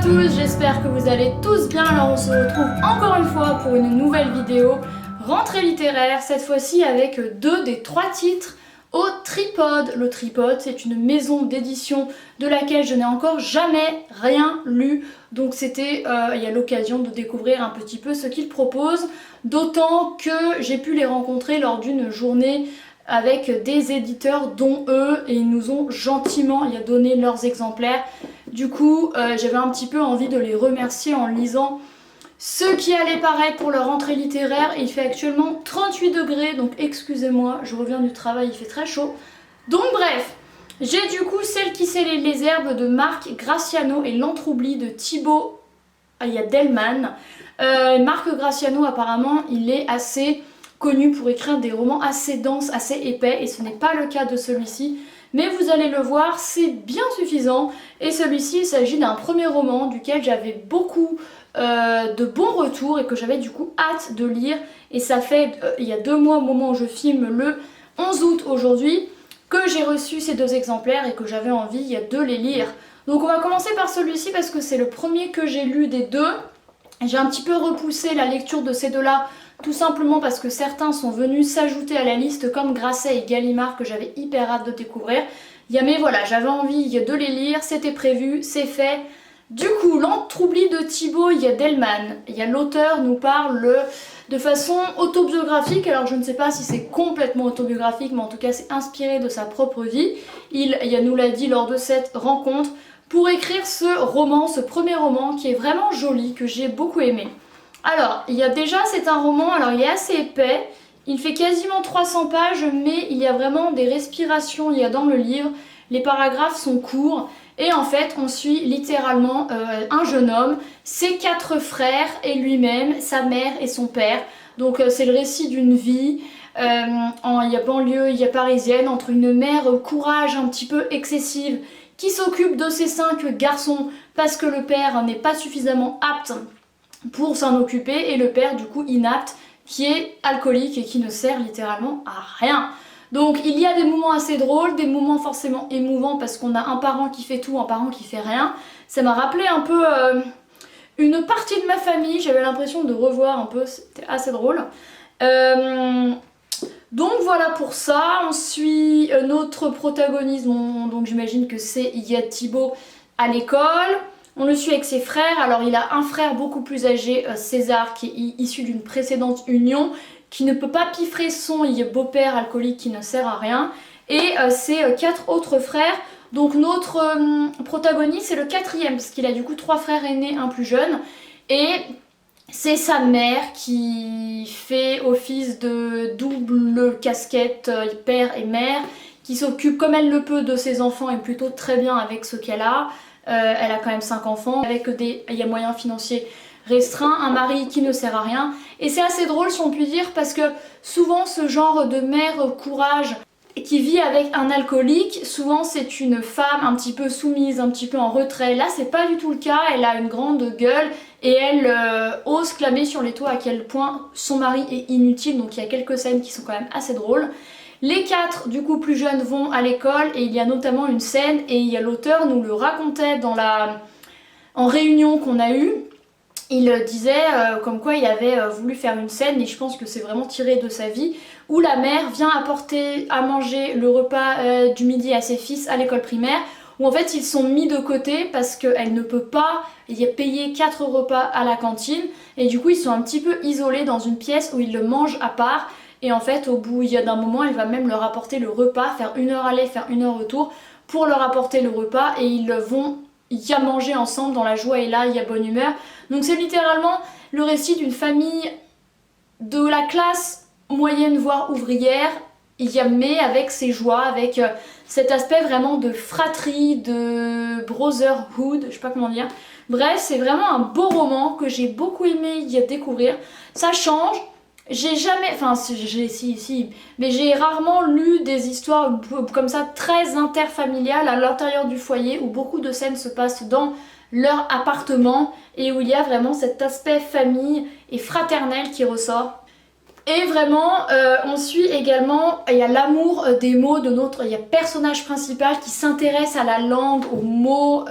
tous, j'espère que vous allez tous bien. Alors on se retrouve encore une fois pour une nouvelle vidéo rentrée littéraire, cette fois-ci avec 2 des 3 titres au Tripod. Le Tripod, c'est une maison d'édition de laquelle je n'ai encore jamais rien lu, donc c'était il y a l'occasion de découvrir un petit peu ce qu'ils proposent, d'autant que j'ai pu les rencontrer lors d'une journée avec des éditeurs dont eux, et ils nous ont gentiment donné leurs exemplaires. Du coup j'avais un petit peu envie de les remercier en lisant ce qui allait paraître pour leur rentrée littéraire. Il fait actuellement 38 degrés, donc excusez-moi, je reviens du travail, il fait très chaud. Donc bref, j'ai du coup Celle qui sait les herbes de Marc Graciano et L'Entroubli de Thibaut Delman. Marc Graciano, apparemment, il est assez connu pour écrire des romans assez denses, assez épais, et ce n'est pas le cas de celui-ci. Mais vous allez le voir, c'est bien suffisant. Et celui-ci, il s'agit d'un premier roman duquel j'avais beaucoup de bons retours et que j'avais du coup hâte de lire. Et ça fait, il y a 2 mois au moment où je filme, le 11 août aujourd'hui, que j'ai reçu ces 2 exemplaires et que j'avais envie de les lire. Donc on va commencer par celui-ci parce que c'est le premier que j'ai lu des 2. J'ai un petit peu repoussé la lecture de ces 2-là, tout simplement parce que certains sont venus s'ajouter à la liste, comme Grasset et Gallimard, que j'avais hyper hâte de découvrir. Mais voilà, j'avais envie de les lire, c'était prévu, c'est fait. Du coup, L'Entroubli de Thibaut Delman. L'auteur nous parle de façon autobiographique. Alors je ne sais pas si c'est complètement autobiographique, mais en tout cas c'est inspiré de sa propre vie. Il nous l'a dit lors de cette rencontre, pour écrire ce roman, ce premier roman qui est vraiment joli, que j'ai beaucoup aimé. Alors, déjà, c'est un roman, alors il est assez épais, il fait quasiment 300 pages, mais il y a vraiment des respirations, dans le livre, les paragraphes sont courts, et en fait, on suit littéralement un jeune homme, ses 4 frères et lui-même, sa mère et son père. Donc c'est le récit d'une vie, banlieue, parisienne, entre une mère courage un petit peu excessive, qui s'occupe de ses 5 garçons, parce que le père n'est pas suffisamment apte pour s'en occuper, et le père du coup inapte, qui est alcoolique et qui ne sert littéralement à rien. Donc il y a des moments assez drôles, des moments forcément émouvants parce qu'on a un parent qui fait tout, un parent qui fait rien. Ça m'a rappelé un peu une partie de ma famille, j'avais l'impression de revoir un peu, c'était assez drôle. Donc voilà pour ça. On suit notre protagoniste, donc j'imagine que c'est Thibaut à l'école. On le suit avec ses frères. Alors il a un frère beaucoup plus âgé, César, qui est issu d'une précédente union, qui ne peut pas piffrer son beau-père alcoolique qui ne sert à rien. Et ses 4 autres frères. Donc notre protagoniste, c'est le 4e, parce qu'il a du coup 3 frères aînés, un plus jeune. Et c'est sa mère qui fait office de double casquette, père et mère, qui s'occupe comme elle le peut de ses enfants et plutôt très bien avec ce qu'elle a. Elle a quand même 5 enfants, avec il y a moyens financiers restreints, un mari qui ne sert à rien. Et c'est assez drôle si on peut dire, parce que souvent ce genre de mère courage qui vit avec un alcoolique, souvent c'est une femme un petit peu soumise, un petit peu en retrait. Là c'est pas du tout le cas, elle a une grande gueule et elle ose clamer sur les toits à quel point son mari est inutile. Donc il y a quelques scènes qui sont quand même assez drôles. Les 4 du coup plus jeunes vont à l'école, et il y a notamment une scène, et l'auteur nous le racontait en réunion qu'on a eue. Il disait comme quoi il avait voulu faire une scène, et je pense que c'est vraiment tiré de sa vie, où la mère vient apporter à manger le repas du midi à ses fils à l'école primaire, où en fait ils sont mis de côté parce qu'elle ne peut pas payer 4 repas à la cantine, et du coup ils sont un petit peu isolés dans une pièce où ils le mangent à part. Et en fait au bout d'un moment, elle va même leur apporter le repas, faire 1 heure aller, faire 1 heure retour pour leur apporter le repas, et ils vont manger ensemble dans la joie et là bonne humeur. Donc c'est littéralement le récit d'une famille de la classe moyenne voire ouvrière, mais avec ses joies, avec cet aspect vraiment de fratrie, de brotherhood, je sais pas comment dire. Bref, c'est vraiment un beau roman que j'ai beaucoup aimé découvrir. Ça change. J'ai jamais, mais j'ai rarement lu des histoires comme ça très interfamiliales à l'intérieur du foyer, où beaucoup de scènes se passent dans leur appartement et où il y a vraiment cet aspect famille et fraternel qui ressort. Et vraiment, on suit également, il y a l'amour des mots de il y a personnage principal qui s'intéresse à la langue, aux mots,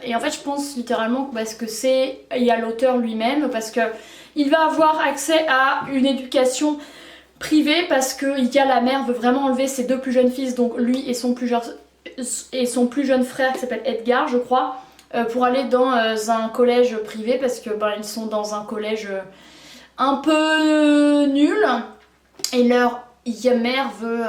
et en fait je pense littéralement parce que il y a l'auteur lui-même, parce que il va avoir accès à une éducation privée, parce que il y a la mère veut vraiment enlever ses deux plus jeunes fils, donc lui et son plus jeune frère qui s'appelle Edgar, je crois, pour aller dans un collège privé, parce que ils sont dans un collège un peu nul, et leur mère veut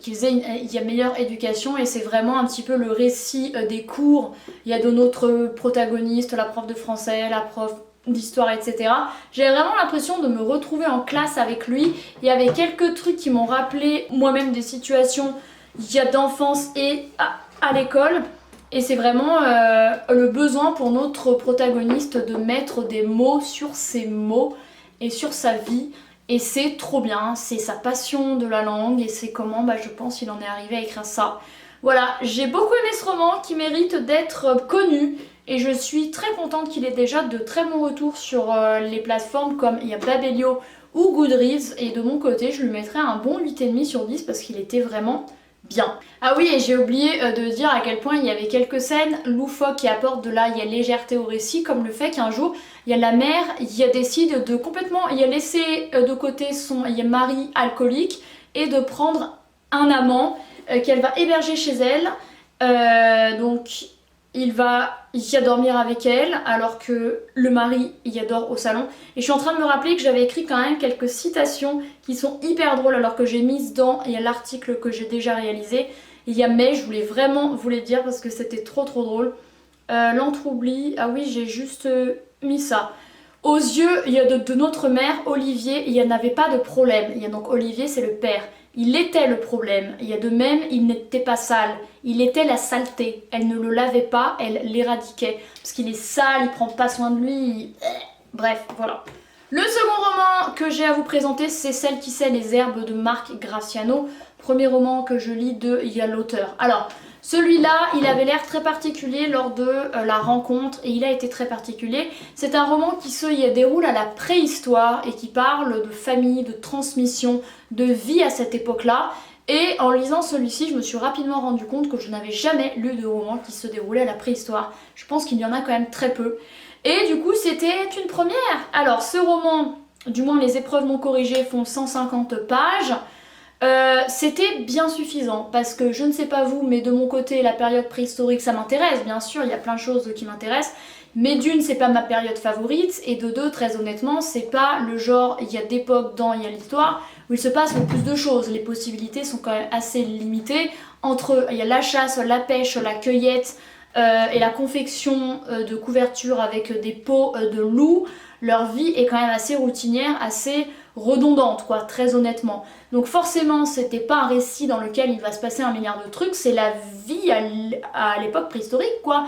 qu'ils aient une meilleure éducation, et c'est vraiment un petit peu le récit des cours. Il y a de notre protagoniste, la prof de français, la prof d'histoire, etc. J'ai vraiment l'impression de me retrouver en classe avec lui. Il y avait quelques trucs qui m'ont rappelé moi-même des situations d'enfance et à l'école. Et c'est vraiment le besoin pour notre protagoniste de mettre des mots sur ses mots et sur sa vie, et c'est trop bien, c'est sa passion de la langue, et c'est comment je pense il en est arrivé à écrire ça. Voilà, j'ai beaucoup aimé ce roman qui mérite d'être connu, et je suis très contente qu'il ait déjà de très bons retours sur les plateformes comme il y a Babelio ou Goodreads, et de mon côté je lui mettrais un bon 8,5 sur 10 parce qu'il était vraiment bien. Ah oui, et j'ai oublié de dire à quel point il y avait quelques scènes loufoques qui apportent de la légèreté au récit, comme le fait qu'un jour il y a la mère décide de complètement laisser de côté son mari alcoolique et de prendre un amant qu'elle va héberger chez elle. Donc il va dormir avec elle alors que le mari dort au salon. Et je suis en train de me rappeler que j'avais écrit quand même quelques citations qui sont hyper drôles, alors que j'ai mis dans l'article que j'ai déjà réalisé. Mais je voulais vraiment vous les dire parce que c'était trop drôle. L'entroubli, ah oui, j'ai juste mis ça. Aux yeux de notre mère, Olivier, il n'y en avait pas de problème. Donc Olivier, c'est le père. Il était le problème. De même, il n'était pas sale. Il était la saleté. Elle ne le lavait pas, elle l'éradiquait. Parce qu'il est sale, il prend pas soin de lui. Bref, voilà. Le second roman que j'ai à vous présenter, c'est Celle qui sait les herbes de Marc Graciano. Premier roman que je lis de l'auteur. Alors, celui-là, il avait l'air très particulier lors de la rencontre, et il a été très particulier. C'est un roman qui se déroule à la préhistoire et qui parle de famille, de transmission, de vie à cette époque-là. Et en lisant celui-ci, je me suis rapidement rendu compte que je n'avais jamais lu de roman qui se déroulait à la préhistoire. Je pense qu'il y en a quand même très peu. Et du coup, c'était une première. Alors, ce roman, du moins les épreuves non corrigées, font 150 pages. C'était bien suffisant, parce que je ne sais pas vous, mais de mon côté la période préhistorique ça m'intéresse, bien sûr, il y a plein de choses qui m'intéressent, mais d'une, c'est pas ma période favorite, et de deux, très honnêtement, c'est pas le genre d'époque dans l'histoire où il se passe le plus de choses. Les possibilités sont quand même assez limitées. Entre la chasse, la pêche, la cueillette et la confection de couvertures avec des peaux de loup, leur vie est quand même assez routinière, assez redondante, quoi, très honnêtement. Donc forcément, c'était pas un récit dans lequel il va se passer un milliard de trucs, c'est la vie à l'époque préhistorique, quoi.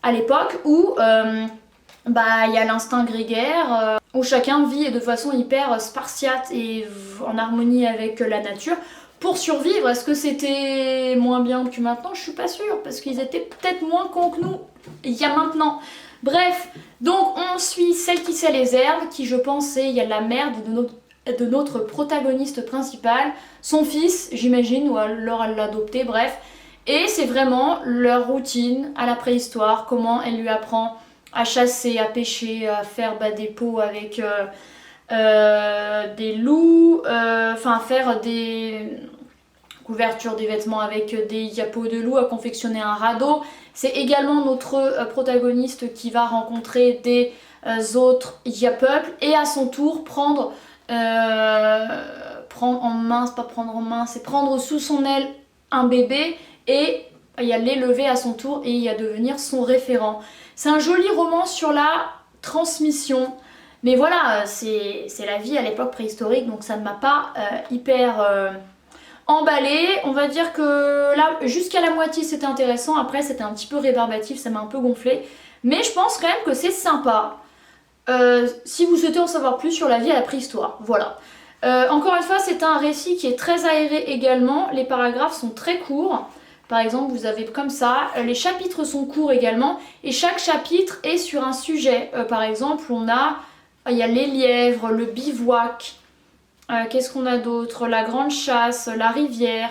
À l'époque où il y a l'instinct grégaire, où chacun vit de façon hyper spartiate et en harmonie avec la nature pour survivre. Est-ce que c'était moins bien que maintenant? Je suis pas sûre, parce qu'ils étaient peut-être moins cons que nous il y a maintenant. Bref, donc on suit Celle qui sait les herbes, qui je pense est la mère de notre protagoniste principal, son fils j'imagine, ou alors elle l'a adopté, bref. Et c'est vraiment leur routine à la préhistoire, comment elle lui apprend à chasser, à pêcher, à faire des pots avec des loups, à faire des couvertures des vêtements avec des peaux de loup, à confectionner un radeau. C'est également notre protagoniste qui va rencontrer des autres peuples et à son tour prendre en main, c'est pas prendre en main, c'est prendre sous son aile un bébé et l'élever à son tour et devenir son référent. C'est un joli roman sur la transmission, mais voilà, c'est la vie à l'époque préhistorique, donc ça ne m'a pas hyper emballée. On va dire que là, jusqu'à la moitié c'était intéressant, après c'était un petit peu rébarbatif, ça m'a un peu gonflé, mais je pense quand même que c'est sympa. Si vous souhaitez en savoir plus sur la vie à la préhistoire, voilà. Encore une fois, c'est un récit qui est très aéré également, les paragraphes sont très courts. Par exemple, vous avez comme ça, les chapitres sont courts également, et chaque chapitre est sur un sujet. Par exemple, il y a les lièvres, le bivouac, Qu'est-ce qu'on a d'autre? La Grande Chasse, La Rivière.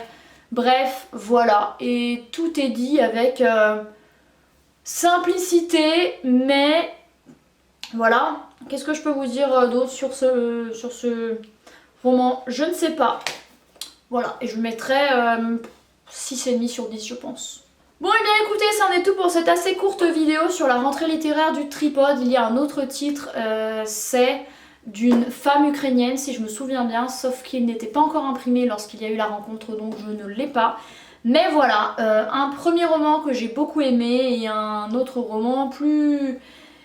Bref, voilà. Et tout est dit avec simplicité, mais voilà. Qu'est-ce que je peux vous dire d'autre sur ce roman? Je ne sais pas. Voilà, et je mettrai 6,5 sur 10 je pense. Bon et bien écoutez, c'en est tout pour cette assez courte vidéo sur la rentrée littéraire du Tripod. Il y a un autre titre, c'est d'une femme ukrainienne si je me souviens bien, sauf qu'il n'était pas encore imprimé lorsqu'il y a eu la rencontre, donc je ne l'ai pas. Mais voilà, un premier roman que j'ai beaucoup aimé et un autre roman plus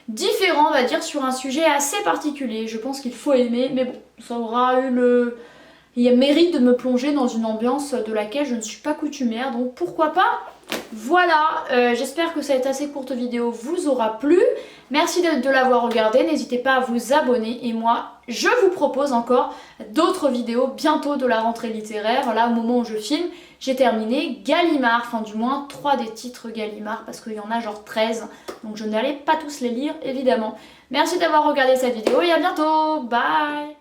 différent on va dire sur un sujet assez particulier. Je pense qu'il faut aimer, mais bon, ça aura eu il mérite de me plonger dans une ambiance de laquelle je ne suis pas coutumière, donc pourquoi pas. Voilà, j'espère que cette assez courte vidéo vous aura plu. Merci de l'avoir regardée, n'hésitez pas à vous abonner et moi je vous propose encore d'autres vidéos bientôt de la rentrée littéraire. Là au moment où je filme, j'ai terminé Gallimard, enfin du moins 3 des titres Gallimard parce qu'il y en a genre 13, donc je n'allais pas tous les lire évidemment. Merci d'avoir regardé cette vidéo et à bientôt, bye.